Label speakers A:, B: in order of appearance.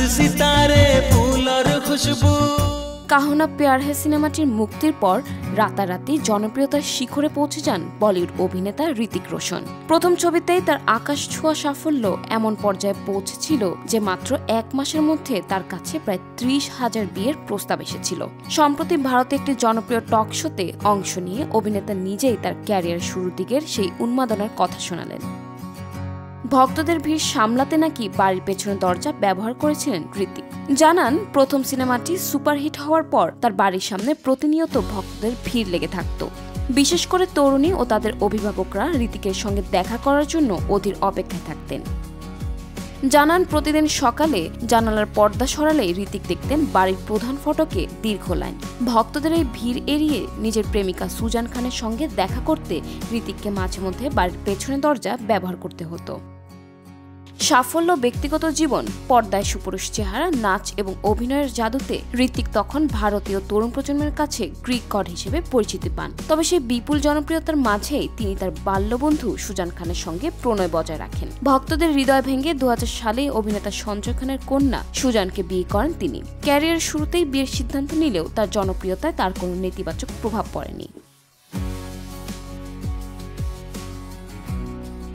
A: सितारे फूल और खुशबू।
B: কাহো না প্যার হ্যায় সিনেমাটির মুক্তির পর রাতারাতি জনপ্রিয়তার শিখরে পৌঁছে যান বলিউড অভিনেতা ঋতিক রোশন। প্রথম ছবিতেই তার আকাশ ছোঁয়া সাফল্য এমন পর্যায়ে পৌঁছেছিল যে মাত্র 1 মাসের মধ্যে তার কাছে প্রায় 30,000 বিয়ের প্রস্তাব এসেছিল। সম্প্রতি ভারতে একটি জনপ্রিয় টক শোতে অংশ নিয়ে অভিনেতা নিজেই তার ক্যারিয়ার শুরুর দিকের সেই উন্মাদনার কথা শোনালেন। ভক্তদের ভিড় সামলাতে নাকি বাড়ির পেছনে দরজা ব্যবহার করেছিলেন ঋতিক। জানান, প্রথম সিনেমাটি সুপারহিট হওয়ার পর তার বাড়ির সামনে প্রতিনিয়ত ভক্তদের ভিড় লেগে থাকত। বিশেষ করে তরুণী ও তাদের অভিভাবকরা ঋতিকের সঙ্গে দেখা করার জন্য অধীর অপেক্ষায় থাকতেন। জানান, প্রতিদিন সকালে জানালার পর্দা সরালেই ঋতিক দেখতেন বাড়ির প্রধান ফটকে দীর্ঘ লাইন। ভক্তদের এই ভিড় এড়িয়ে নিজের প্রেমিকা সুজান খানের সঙ্গে দেখা করতে ঋতিককে মাঝে মধ্যে বাড়ির পেছনে দরজা ব্যবহার করতে হতো। সাফল্য, ব্যক্তিগত জীবন, পর্দায় সুপুরুষ চেহারা, নাচ এবং অভিনয়ের জাদুতে ঋতিক তখন ভারতীয় তরুণ প্রজন্মের কাছে গ্রিক গড হিসেবে পরিচিতি পান। তবে সেই বিপুল জনপ্রিয়তার মাঝেই তিনি তার বাল্যবন্ধু সুজান খানের সঙ্গে প্রণয় বজায় রাখেন। ভক্তদের হৃদয় ভেঙে 2000 সালে অভিনেতা সঞ্জয় খানের কন্যা সুজানকে বিয়ে করেন তিনি। ক্যারিয়ার শুরুতেই বিয়ের সিদ্ধান্ত নিলেও তার জনপ্রিয়তায় তার কোনো নেতিবাচক প্রভাব পড়েনি।